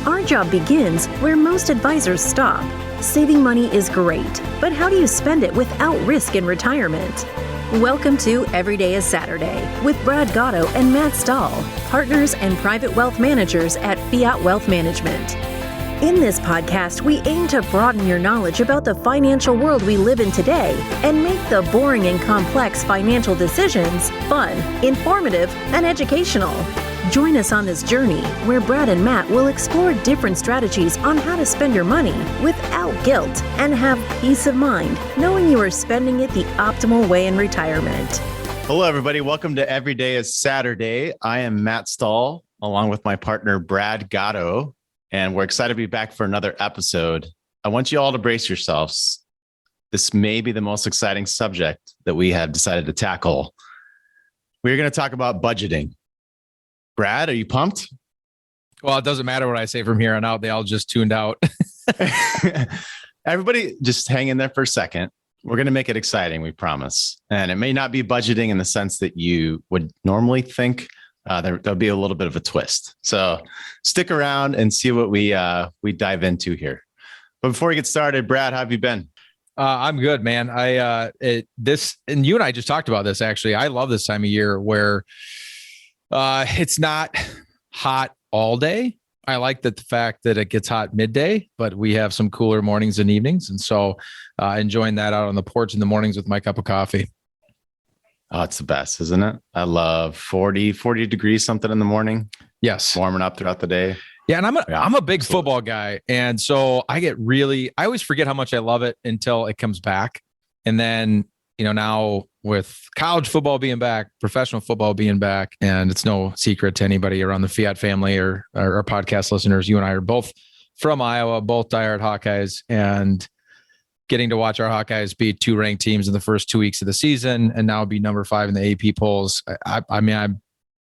Our job begins where most advisors stop. Saving money is great, but how do you spend it without risk in retirement? Welcome to Every Day is Saturday with Brad Gotto and Matt Stahl, partners and private wealth managers at Fiat Wealth Management. In this podcast, we aim to broaden your knowledge about the financial world we live in today and make the boring and complex financial decisions fun, informative, and educational. Join us on this journey where Brad and Matt will explore different strategies on how to spend your money without guilt and have peace of mind knowing you are spending it the optimal way in retirement. Hello, everybody. Welcome to Every Day is Saturday. I am Matt Stahl, along with my partner, Brad Gotto, and we're excited to be back for another episode. I want you all to brace yourselves. This may be the most exciting subject that we have decided to tackle. We're going to talk about budgeting. Brad, are you pumped? Well, it doesn't matter what I say from here on out. They all just tuned out. Everybody just hang in there for a second. We're going to make it exciting, we promise. And it may not be budgeting in the sense that you would normally think. There'll be a little bit of a twist. So stick around and see what we dive into here. But before we get started, Brad, how have you been? I'm good, man. And you and I just talked about this, actually. I love this time of year where it's not hot all day. I like the fact that it gets hot midday, but we have some cooler mornings and evenings. And so enjoying that out on the porch in the mornings with my cup of coffee. Oh, it's the best, isn't it? I love 40 degrees something in the morning. Yes. Warming up throughout the day. Yeah. And I'm a big football guy. And so I always forget how much I love it until it comes back. And then, now with college football being back, professional football being back, and it's no secret to anybody around the Fiat family or our podcast listeners, you and I are both from Iowa, both diehard Hawkeyes, and getting to watch our Hawkeyes beat two ranked teams in the first 2 weeks of the season, and now be number 5 in the AP polls.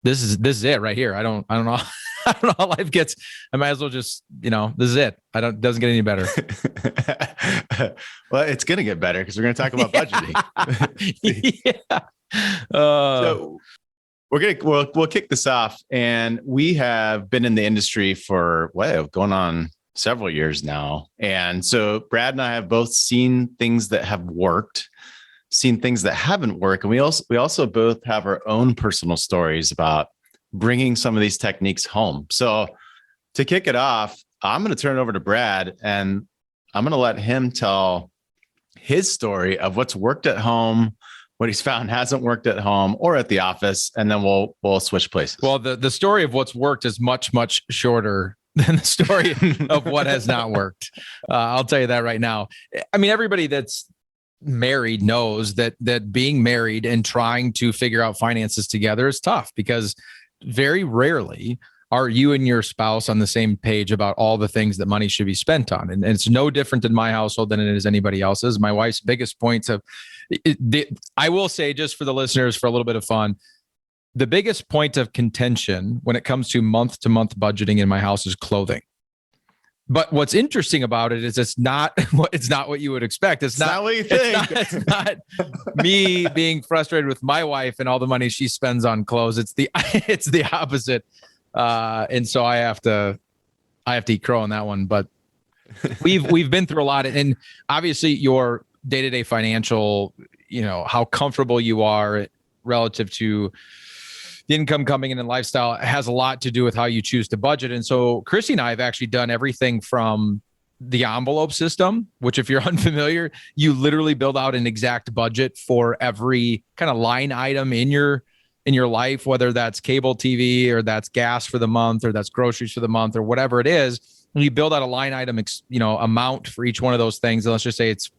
This is it right here. I don't know. I don't know how life gets. I might as well just, this is it. Doesn't get any better. Well, it's going to get better because we're going to talk about budgeting. Yeah. So we'll kick this off, and we have been in the industry for going on several years now. And so Brad and I have both seen things that have worked, seen things that haven't worked. And we also both have our own personal stories about bringing some of these techniques home. So to kick it off, I'm going to turn it over to Brad, and I'm going to let him tell his story of what's worked at home, what he's found hasn't worked at home or at the office, and then we'll switch places. Well, the story of what's worked is much, much shorter than the story of what has not worked. I'll tell you that right now. I mean, everybody that's married knows that being married and trying to figure out finances together is tough, because very rarely are you and your spouse on the same page about all the things that money should be spent on. And it's no different in my household than it is anybody else's. My wife's biggest points I will say, just for the listeners, for a little bit of fun, the biggest point of contention when it comes to month-to-month budgeting in my house is clothing. But what's interesting about it is it's not what you would expect. It's not what you think. It's not me being frustrated with my wife and all the money she spends on clothes. It's the opposite. And so I have to eat crow on that one. But we've been through a lot, and obviously your day-to-day financial, how comfortable you are relative to the income coming in and lifestyle has a lot to do with how you choose to budget. And so Christy and I have actually done everything from the envelope system, which, if you're unfamiliar, you literally build out an exact budget for every kind of line item in your life, whether that's cable TV or that's gas for the month or that's groceries for the month or whatever it is. And you build out a line item, amount for each one of those things. And let's just say it's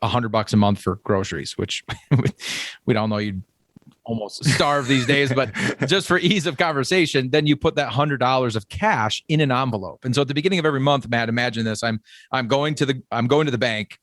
$100 a month for groceries, which we don't know, you'd almost starve these days, but just for ease of conversation, then you put that $100 of cash in an envelope. And so at the beginning of every month, Matt, imagine this: I'm going to the bank,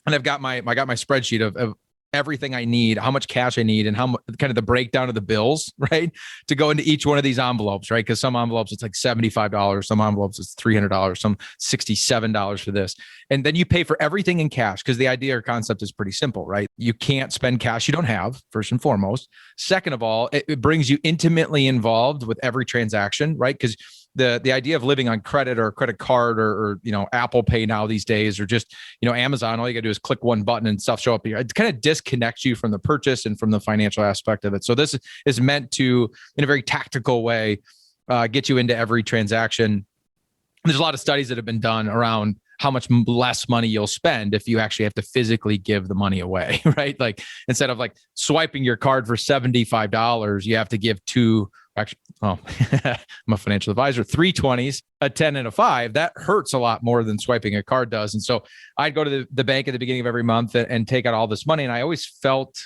and I've got my spreadsheet of everything I need, how much cash I need, and how much, kind of the breakdown of the bills, right, to go into each one of these envelopes, right? Because some envelopes it's like $75, some envelopes it's $300, some $67 for this. And then you pay for everything in cash, because the idea or concept is pretty simple, right? You can't spend cash you don't have, first and foremost. Second of all, it brings you intimately involved with every transaction, right? Because the idea of living on credit or a credit card or Apple Pay now these days, or just Amazon, all you gotta do is click one button and stuff show up here. It kind of disconnects you from the purchase and from the financial aspect of it. So this is meant to, in a very tactical way, get you into every transaction. There's a lot of studies that have been done around how much less money you'll spend if you actually have to physically give the money away, right? Like instead of like swiping your card for $75, you have to give I'm a financial advisor, 3 20s, a 10 and a 5. That hurts a lot more than swiping a card does. And so I'd go to the bank at the beginning of every month and take out all this money. And I always felt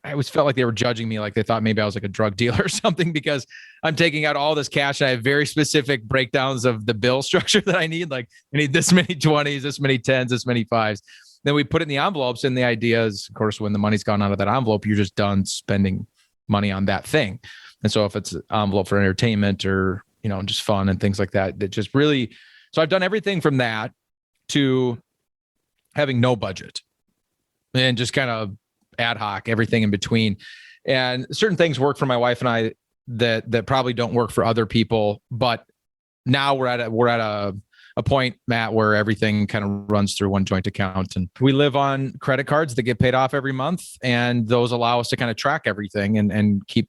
like they were judging me, like they thought maybe I was like a drug dealer or something, because I'm taking out all this cash. And I have very specific breakdowns of the bill structure that I need. Like I need this many 20s, this many 10s, this many 5s. Then we put it in the envelopes. And the idea is, of course, when the money's gone out of that envelope, you're just done spending money on that thing. And so if it's an envelope for entertainment or, just fun and things like that, that just really, so I've done everything from that to having no budget and just kind of ad hoc, everything in between. And certain things work for my wife and I that probably don't work for other people. But now we're at a point, Matt, where everything kind of runs through one joint account, and we live on credit cards that get paid off every month. And those allow us to kind of track everything and keep,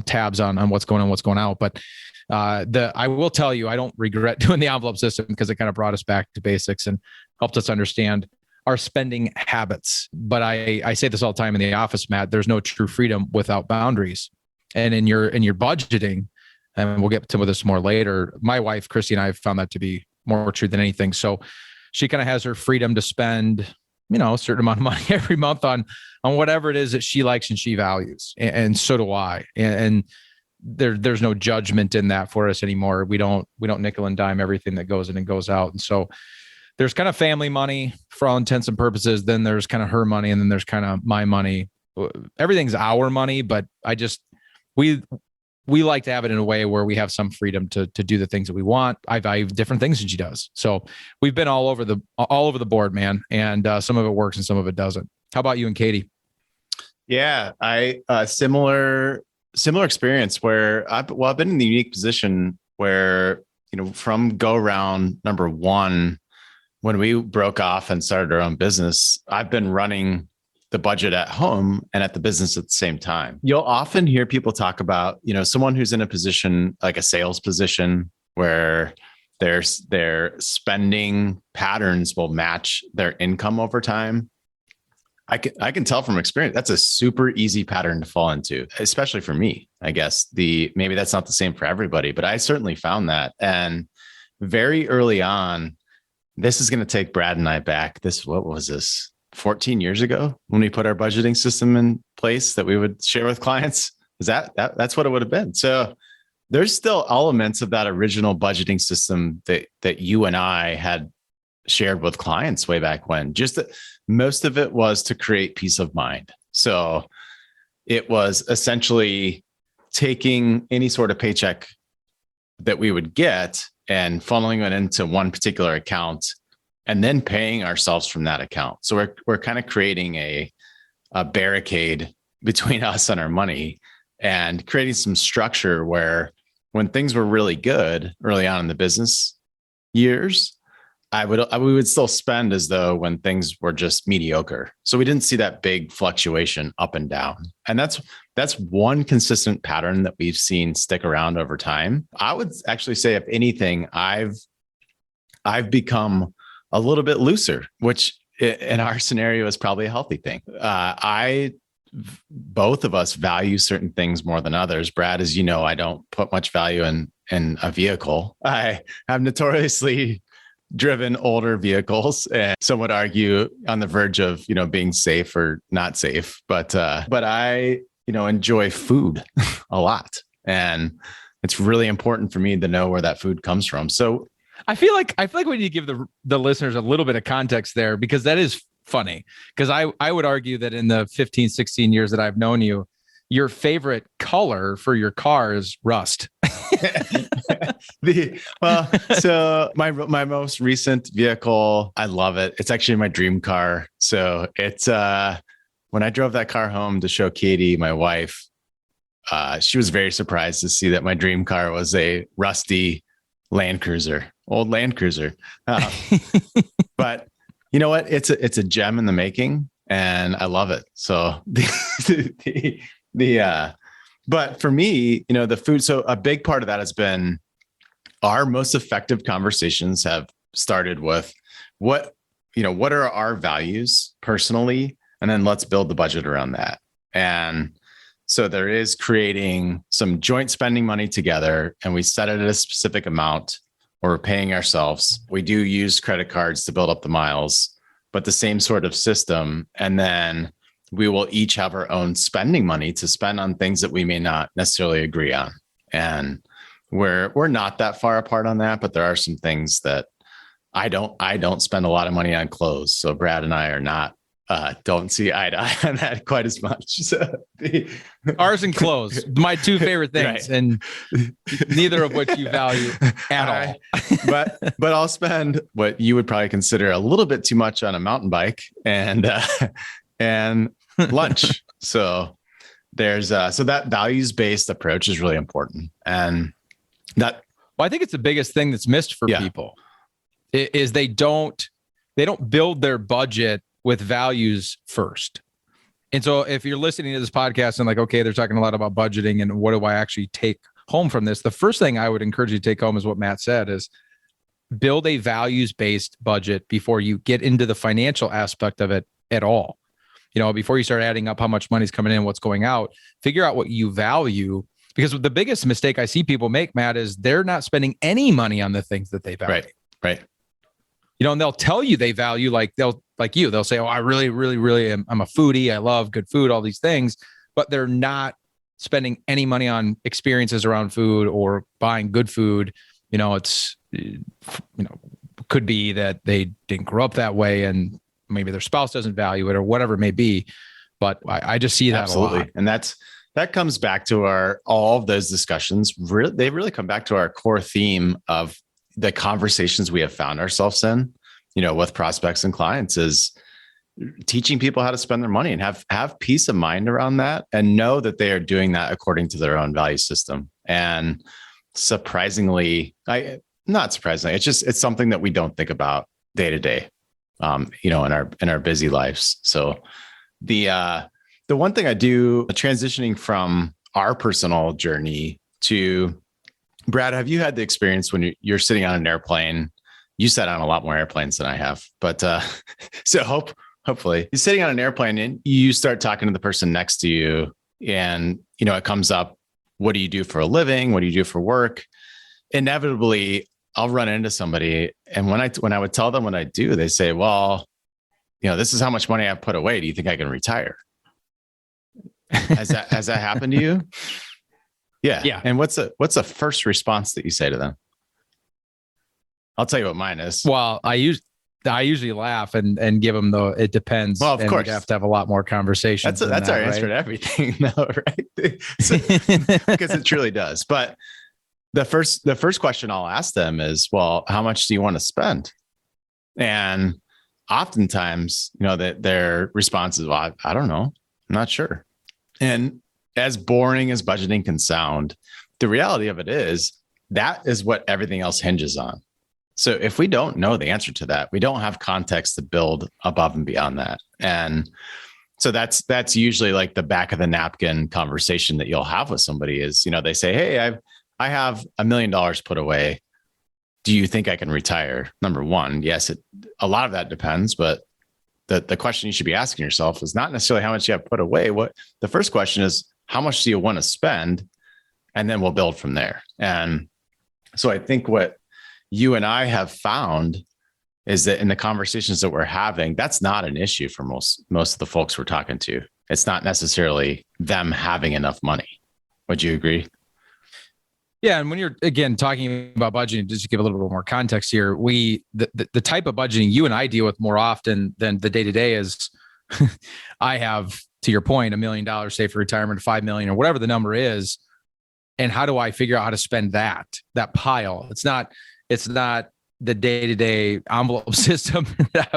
tabs on what's going on, what's going out. But I will tell you, I don't regret doing the envelope system because it kind of brought us back to basics and helped us understand our spending habits. But I say this all the time in the office, Matt, there's no true freedom without boundaries. And in your budgeting, and we'll get to this more later, my wife, Christy, and I have found that to be more true than anything. So she kind of has her freedom to spend, a certain amount of money every month on whatever it is that she likes and she values. And so do I. And there's no judgment in that for us anymore. We don't nickel and dime everything that goes in and goes out. And so there's kind of family money for all intents and purposes. Then there's kind of her money. And then there's kind of my money. Everything's our money, but we like to have it in a way where we have some freedom to do the things that we want. I value different things than she does. So we've been all over the board, man. And some of it works and some of it doesn't. How about you and Katie? Yeah, similar experience where I've been in the unique position where, from go round number 1, when we broke off and started our own business, I've been running the budget at home and at the business at the same time. You'll often hear people talk about, someone who's in a position like a sales position where their spending patterns will match their income over time. I can tell from experience, that's a super easy pattern to fall into, especially for me. I guess maybe that's not the same for everybody, but I certainly found that. And very early on, this is going to take Brad and I back. What was this? 14 years ago when we put our budgeting system in place that we would share with clients. That's what it would have been. So there's still elements of that original budgeting system that you and I had shared with clients way back when. Just that most of it was to create peace of mind. So it was essentially taking any sort of paycheck that we would get and funneling it into one particular account and then paying ourselves from that account. So we're kind of creating a barricade between us and our money and creating some structure where when things were really good early on in the business years, we would still spend as though when things were just mediocre. So we didn't see that big fluctuation up and down. And that's one consistent pattern that we've seen stick around over time. I would actually say, if anything, I've become a little bit looser, which in our scenario is probably a healthy thing. Both of us value certain things more than others. Brad, as you know, I don't put much value in a vehicle. I have notoriously driven older vehicles, and some would argue on the verge of, being safe or not safe. But I, enjoy food a lot, and it's really important for me to know where that food comes from. So I feel like we need to give the listeners a little bit of context there, because that is funny. Because I would argue that in the 15, 16 years that I've known you, your favorite color for your car is rust. So my most recent vehicle, I love it. It's actually my dream car. So it's when I drove that car home to show Katie, my wife, she was very surprised to see that my dream car was a rusty old Land Cruiser. But you know what? It's a gem in the making, and I love it. So but for me, the food. So a big part of that has been our most effective conversations have started with what are our values personally, and then let's build the budget around that. And so there is creating some joint spending money together, and we set it at a specific amount, or we're paying ourselves. We do use credit cards to build up the miles, but the same sort of system. And then we will each have our own spending money to spend on things that we may not necessarily agree on. And we're not that far apart on that, but there are some things that I don't spend a lot of money on clothes. So Brad and I are not don't see eye to eye on that quite as much. So Ours and clothes, my two favorite things, right. And neither of which you value at all. But I'll spend what you would probably consider a little bit too much on a mountain bike and lunch. So there's so that values-based approach is really important. And I think it's the biggest thing that's missed for people is they don't build their budget with values first. And so if you're listening to this podcast and like, okay, they're talking a lot about budgeting and what do I actually take home from this? The first thing I would encourage you to take home is what Matt said, is build a values-based budget before you get into the financial aspect of it at all. Before you start adding up how much money's coming in, what's going out, figure out what you value. Because the biggest mistake I see people make, Matt, is they're not spending any money on the things that they value. Right. And they'll tell you they value, they'll say, oh, I really, really, really am. I'm a foodie. I love good food, all these things, but they're not spending any money on experiences around food or buying good food. Could be that they didn't grow up that way and maybe their spouse doesn't value it or whatever it may be. But I just see that absolutely. a lot. And that comes back to all of those discussions. They really come back to our core theme of the conversations we have found ourselves in, with prospects and clients, is teaching people how to spend their money and have peace of mind around that and know that they are doing that according to their own value system. And not surprisingly, it's something that we don't think about day to day, in our busy lives. So the one thing I do, transitioning from our personal journey to Brad, have you had the experience when you're sitting on an airplane? You sat on a lot more airplanes than I have, but so hopefully you're sitting on an airplane and you start talking to the person next to you, and it comes up, what do you do for a living? What do you do for work? Inevitably, I'll run into somebody, and when I would tell them what I do, they say, "Well, this is how much money I've put away. Do you think I can retire?" Has that happened to you? Yeah. And what's the first response that you say to them? I'll tell you what mine is. Well, I usually laugh and give them it depends. Well, of course, we'd have to have a lot more conversations. That's our answer to everything, though, right? Because it truly does. But the first question I'll ask them is, well, how much do you want to spend? And oftentimes, their response is, well, I don't know. I'm not sure. And as boring as budgeting can sound, the reality of it is that is what everything else hinges on. So if we don't know the answer to that, we don't have context to build above and beyond that. And so that's usually like the back of the napkin conversation that you'll have with somebody is, they say, hey, I have $1 million put away. Do you think I can retire? Number one, yes, a lot of that depends, but the question you should be asking yourself is not necessarily how much you have put away. The first question is, how much do you want to spend? And then we'll build from there. And so I think what you and I have found is that in the conversations that we're having, that's not an issue for most of the folks we're talking to. It's not necessarily them having enough money. Would you agree? Yeah. And when you're, again, talking about budgeting, just to give a little bit more context here, the type of budgeting you and I deal with more often than the day-to-day is I have, to your point, $1 million saved for retirement, 5 million or whatever the number is. And how do I figure out how to spend that pile? It's not the day-to-day envelope system that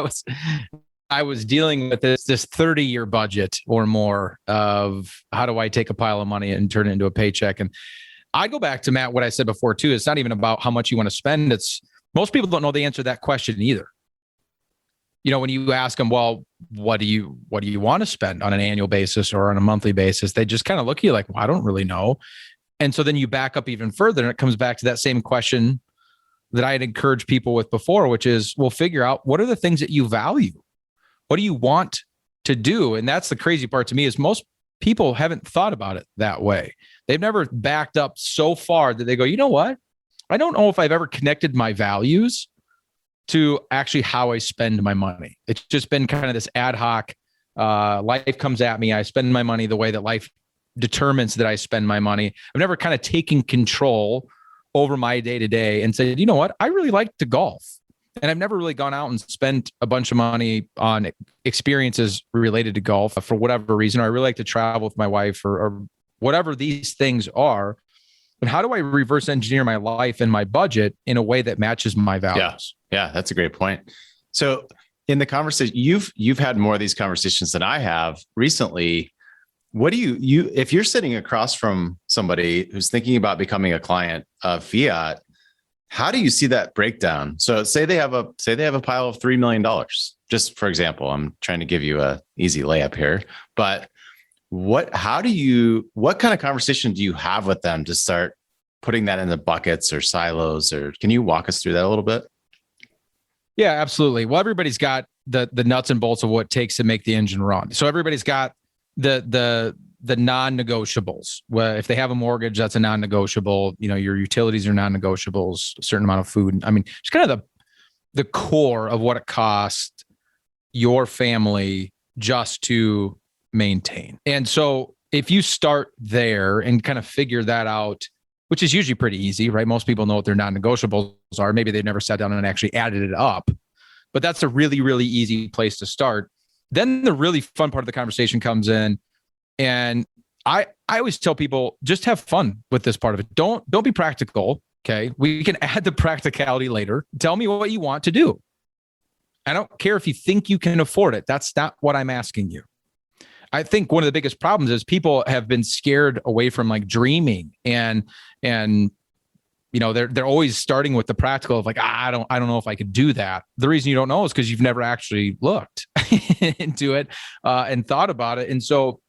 I was dealing with this 30-year budget or more of how do I take a pile of money and turn it into a paycheck. And I go back to Matt, what I said before too. It's not even about how much you want to spend. It's most people don't know the answer to that question either. When you ask them, well, what do you want to spend on an annual basis or on a monthly basis? They just kind of look at you like, well, I don't really know. And so then you back up even further and it comes back to that same question that I had encouraged people with before, which is, well, figure out what are the things that you value? What do you want to do? And that's the crazy part to me is most people haven't thought about it that way. They've never backed up so far that they go, you know what? I don't know if I've ever connected my values to actually how I spend my money. It's just been kind of this ad hoc, life comes at me. I spend my money the way that life determines that I spend my money. I've never kind of taken control over my day to day and said, you know what? I really like to golf. And I've never really gone out and spent a bunch of money on experiences related to golf for whatever reason. Or I really like to travel with my wife or whatever these things are. But how do I reverse engineer my life and my budget in a way that matches my values? Yeah, that's a great point. So in the conversation, you've had more of these conversations than I have recently. What do you if you're sitting across from somebody who's thinking about becoming a client of Fiat, how do you see that breakdown? So say they have a pile of $3 million, just for example. I'm trying to give you a easy layup here, but what kind of conversation do you have with them to start putting that in the buckets or silos, or can you walk us through that a little bit? Yeah, absolutely. Well, everybody's got the nuts and bolts of what it takes to make the engine run. So everybody's got the non-negotiables. Well, if they have a mortgage, that's a non-negotiable. Your utilities are non-negotiables, a certain amount of food. I mean, it's kind of the core of what it costs your family just to maintain. And so if you start there and kind of figure that out, which is usually pretty easy, right? Most people know what their non-negotiables are. Maybe they've never sat down and actually added it up, but that's a really, really easy place to start. Then the really fun part of the conversation comes in. And I always tell people, just have fun with this part of it. Don't be practical. Okay. We can add the practicality later. Tell me what you want to do. I don't care if you think you can afford it. That's not what I'm asking you. I think one of the biggest problems is people have been scared away from like dreaming and they're always starting with the practical of like, I don't know if I could do that. The reason you don't know is because you've never actually looked into it and thought about it. And so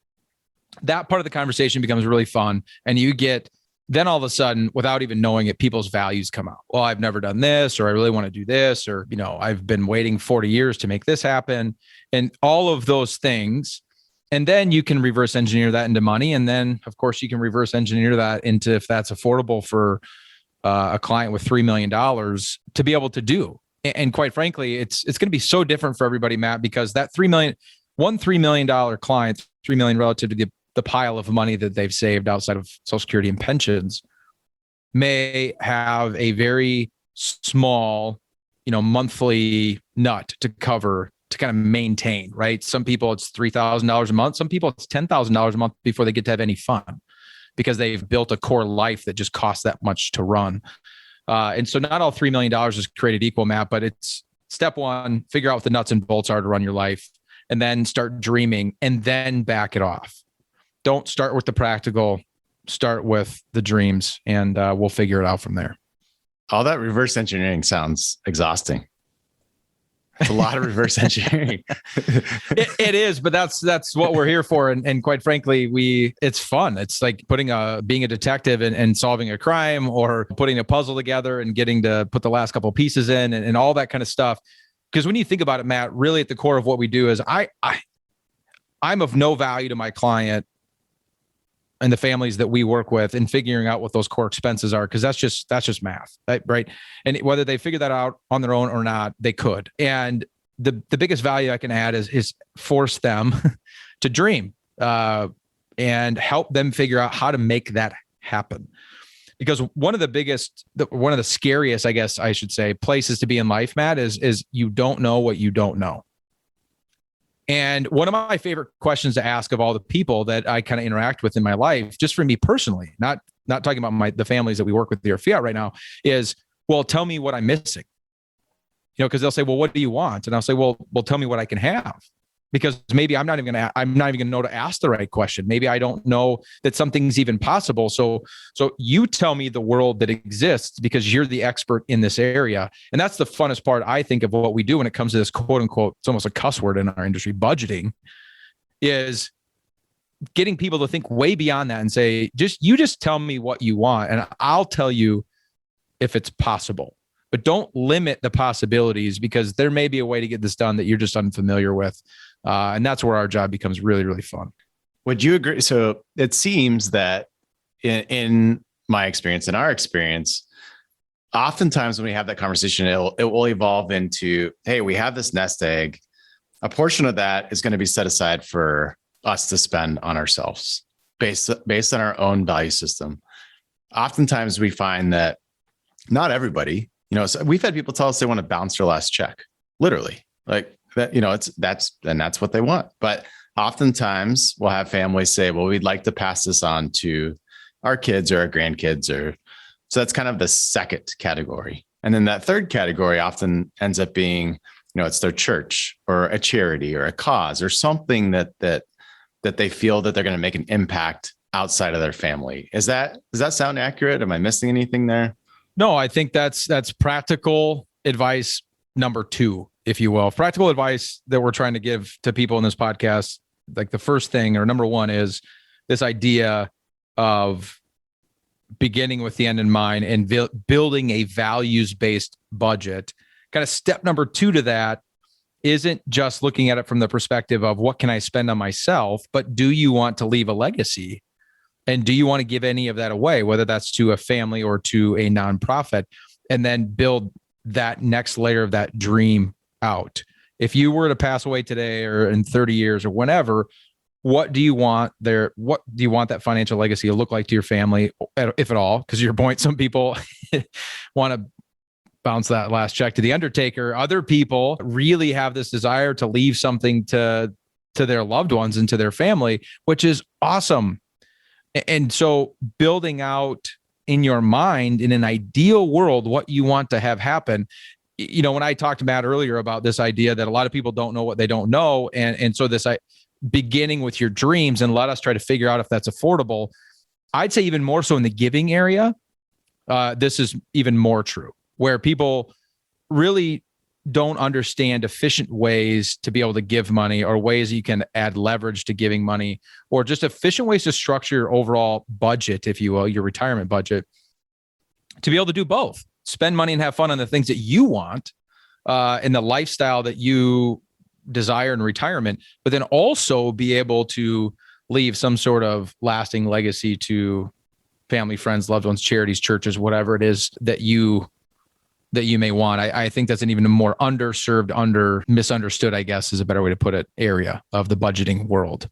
that part of the conversation becomes really fun. And you get, then all of a sudden, without even knowing it, people's values come out. Well, I've never done this, or I really want to do this, or, I've been waiting 40 years to make this happen, and all of those things. And then you can reverse engineer that into money. And then of course you can reverse engineer that into, if that's affordable for a client with $3 million to be able to do. And quite frankly, it's going to be so different for everybody, Matt, because that $3 million client, $3 million relative to the pile of money that they've saved outside of Social Security and pensions may have a very small, monthly nut to cover to kind of maintain, right? Some people it's $3,000 a month. Some people it's $10,000 a month before they get to have any fun because they've built a core life that just costs that much to run. And so not all $3 million is created equal, Matt, but it's step one, figure out what the nuts and bolts are to run your life, and then start dreaming and then back it off. Don't start with the practical, start with the dreams, and we'll figure it out from there. All that reverse engineering sounds exhausting. It's a lot of reverse engineering. It is, but that's what we're here for. And quite frankly, it's fun. It's like being a detective and solving a crime, or putting a puzzle together and getting to put the last couple of pieces in and all that kind of stuff. Because when you think about it, Matt, really at the core of what we do is I'm of no value to my client and the families that we work with in figuring out what those core expenses are, because that's just math, right? And whether they figure that out on their own or not, they could. And the biggest value I can add is force them to dream and help them figure out how to make that happen. Because one of the scariest, I guess I should say, places to be in life, Matt, is you don't know what you don't know. And one of my favorite questions to ask of all the people that I kind of interact with in my life, just for me personally, not talking about the families that we work with here at Fiat right now, is, well, tell me what I'm missing. because they'll say, well, what do you want? And I'll say, well, tell me what I can have. Because maybe I'm not even gonna know to ask the right question. Maybe I don't know that something's even possible. So you tell me the world that exists because you're the expert in this area. And that's the funnest part, I think, of what we do when it comes to this quote unquote, it's almost a cuss word in our industry, budgeting, is getting people to think way beyond that and say, just tell me what you want and I'll tell you if it's possible. But don't limit the possibilities, because there may be a way to get this done that you're just unfamiliar with. And that's where our job becomes really, really fun. Would you agree? So it seems that in my experience, in our experience, oftentimes when we have that conversation, it will evolve into, hey, we have this nest egg. A portion of that is going to be set aside for us to spend on ourselves based on our own value system. Oftentimes we find that not everybody, so we've had people tell us they want to bounce their last check, literally, like that, that's what they want. But oftentimes we'll have families say, well, we'd like to pass this on to our kids or our grandkids, so that's kind of the second category. And then that third category often ends up being, it's their church or a charity or a cause or something that they feel that they're going to make an impact outside of their family. Does that sound accurate? Am I missing anything there? No, I think that's practical advice number 2, if you will. Practical advice that we're trying to give to people in this podcast. Like the first thing, or number 1, is this idea of beginning with the end in mind and building a values-based budget. Kind of step number 2 to that isn't just looking at it from the perspective of what can I spend on myself, but do you want to leave a legacy? And do you want to give any of that away, whether that's to a family or to a nonprofit, and then build that next layer of that dream out? If you were to pass away today or in 30 years or whenever, what do you want there? What do you want that financial legacy to look like to your family, if at all? Because your point, some people want to bounce that last check to the undertaker. Other people really have this desire to leave something to their loved ones and to their family, which is awesome. And so building out in your mind, in an ideal world, what you want to have happen. When I talked to Matt earlier about this idea that a lot of people don't know what they don't know. And so this beginning with your dreams and let us try to figure out if that's affordable. I'd say even more so in the giving area, this is even more true, where people really don't understand efficient ways to be able to give money, or ways you can add leverage to giving money, or just efficient ways to structure your overall budget, if you will, your retirement budget, to be able to do both. Spend money and have fun on the things that you want in the lifestyle that you desire in retirement, but then also be able to leave some sort of lasting legacy to family, friends, loved ones, charities, churches, whatever it is that you may want. I think that's an even more underserved, misunderstood, I guess is a better way to put it, area of the budgeting world.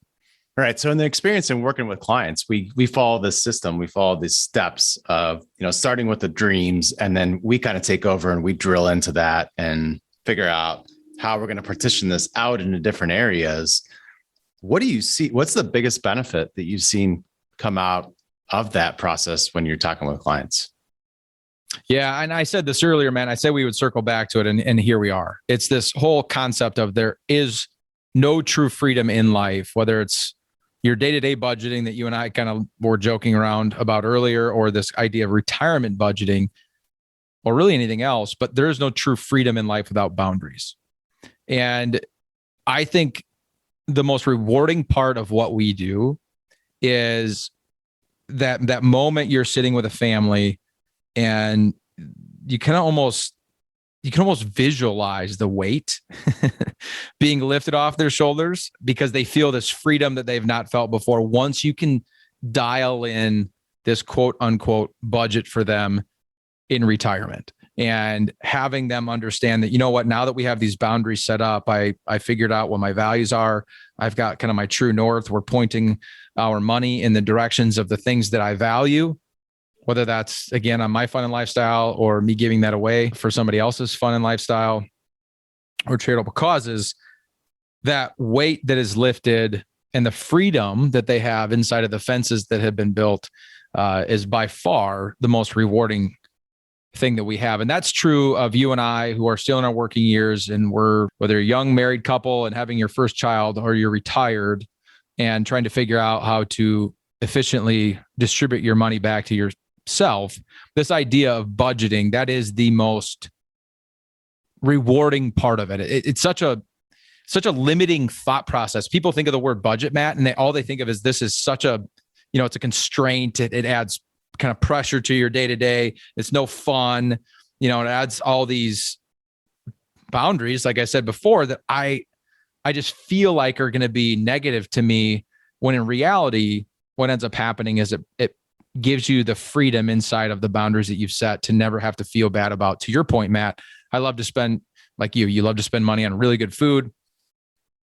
All right. So in the experience in working with clients, we follow this system. We follow these steps of, starting with the dreams, and then we kind of take over and we drill into that and figure out how we're going to partition this out into different areas. What do you see? What's the biggest benefit that you've seen come out of that process when you're talking with clients? Yeah. And I said this earlier, man, I said we would circle back to it, and here we are. It's this whole concept of there is no true freedom in life, whether it's your day-to-day budgeting that you and I kind of were joking around about earlier, or this idea of retirement budgeting, or really anything else, but there is no true freedom in life without boundaries. And I think the most rewarding part of what we do is that moment you're sitting with a family and you can almost visualize the weight being lifted off their shoulders, because they feel this freedom that they've not felt before. Once you can dial in this quote unquote budget for them in retirement, and having them understand that, now that we have these boundaries set up, I figured out what my values are. I've got kind of my true north. We're pointing our money in the directions of the things that I value, whether that's, again, on my fun and lifestyle, or me giving that away for somebody else's fun and lifestyle, or charitable causes. That weight that is lifted and the freedom that they have inside of the fences that have been built is by far the most rewarding thing that we have. And that's true of you and I, who are still in our working years, and we're, whether you're a young married couple and having your first child, or you're retired and trying to figure out how to efficiently distribute your money back to yourself. This idea of budgeting, that is the most rewarding part of it. It's such a limiting thought process. People think of the word budget, Matt, and all they think of is this is such a, it's a constraint. It adds kind of pressure to your day to day. It's no fun. It adds all these boundaries, like I said before, that I just feel like are going to be negative to me, when in reality, what ends up happening is it gives you the freedom inside of the boundaries that you've set to never have to feel bad about. To your point, Matt, I love to spend, like you love to spend money on really good food.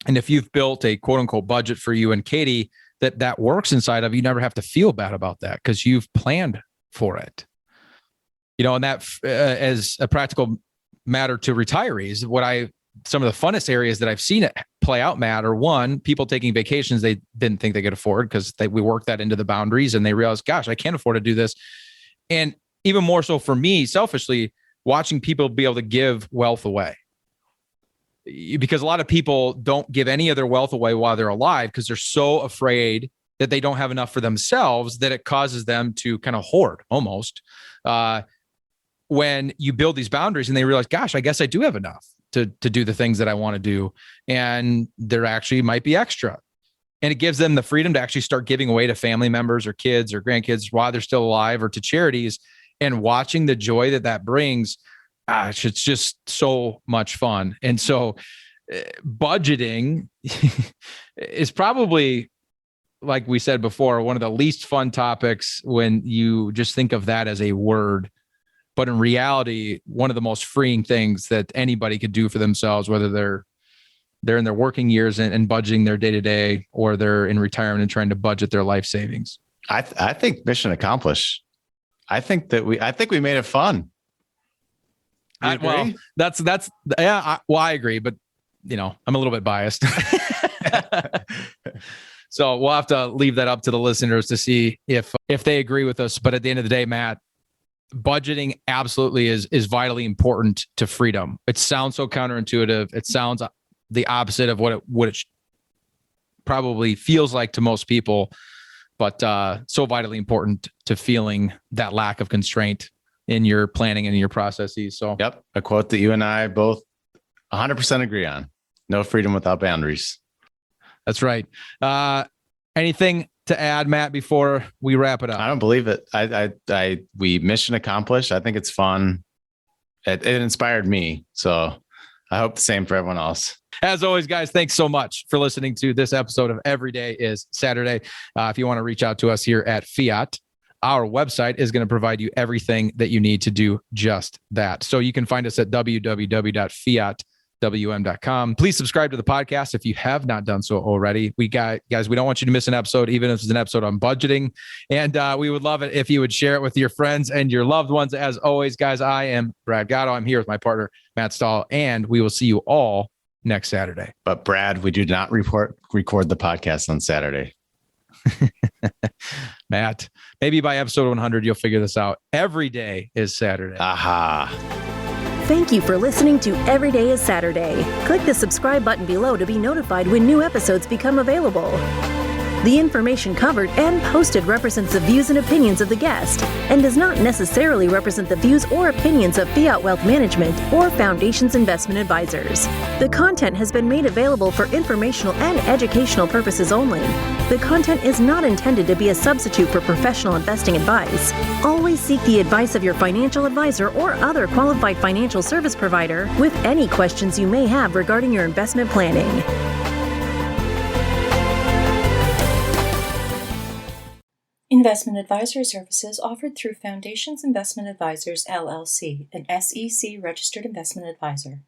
And if you've built a quote unquote budget for you and Katie that works inside of, you never have to feel bad about that because you've planned for it. And that as a practical matter to retirees, some of the funnest areas that I've seen it play out, Matt, are one, people taking vacations they didn't think they could afford because we worked that into the boundaries and they realized, gosh, I can't afford to do this. And even more so for me, selfishly, watching people be able to give wealth away. Because a lot of people don't give any of their wealth away while they're alive because they're so afraid that they don't have enough for themselves that it causes them to kind of hoard almost. When you build these boundaries and they realize, gosh, I guess I do have enough to do the things that I want to do. And there actually might be extra. And it gives them the freedom to actually start giving away to family members or kids or grandkids while they're still alive, or to charities, and watching the joy that brings. It's just so much fun. And so budgeting is probably, like we said before, one of the least fun topics when you just think of that as a word. But in reality, one of the most freeing things that anybody could do for themselves, whether they're in their working years and budgeting their day-to-day, or they're in retirement and trying to budget their life savings. I think mission accomplished. I think we made it fun. Well, that's yeah. I agree, but I'm a little bit biased. So we'll have to leave that up to the listeners to see if they agree with us. But at the end of the day, Matt, budgeting absolutely is vitally important to freedom. It sounds so counterintuitive. It sounds the opposite of what it probably feels like to most people, but so vitally important to feeling that lack of constraint in your planning and in your processes. So, yep. A quote that you and I both 100% agree on: no freedom without boundaries. That's right. Anything to add, Matt, before we wrap it up? I don't believe it. We mission accomplished. I think it's fun. It inspired me. So I hope the same for everyone else. As always, guys, thanks so much for listening to this episode of Every Day is Saturday. If you want to reach out to us here at Fiat, our website is going to provide you everything that you need to do just that. So you can find us at www.fiatwm.com. Please subscribe to the podcast if you have not done so already. We don't want you to miss an episode, even if it's an episode on budgeting. And we would love it if you would share it with your friends and your loved ones. As always, guys, I am Brad Gotto. I'm here with my partner, Matt Stahl, and we will see you all next Saturday. But Brad, we do not record the podcast on Saturday. Matt, maybe by episode 100, you'll figure this out. Every day is Saturday. Aha. Thank you for listening to Every Day is Saturday. Click the subscribe button below to be notified when new episodes become available. The information covered and posted represents the views and opinions of the guest and does not necessarily represent the views or opinions of Fiat Wealth Management or Foundation's investment advisors. The content has been made available for informational and educational purposes only. The content is not intended to be a substitute for professional investing advice. Always seek the advice of your financial advisor or other qualified financial service provider with any questions you may have regarding your investment planning. Investment advisory services offered through Foundations Investment Advisors, LLC, an SEC registered investment advisor.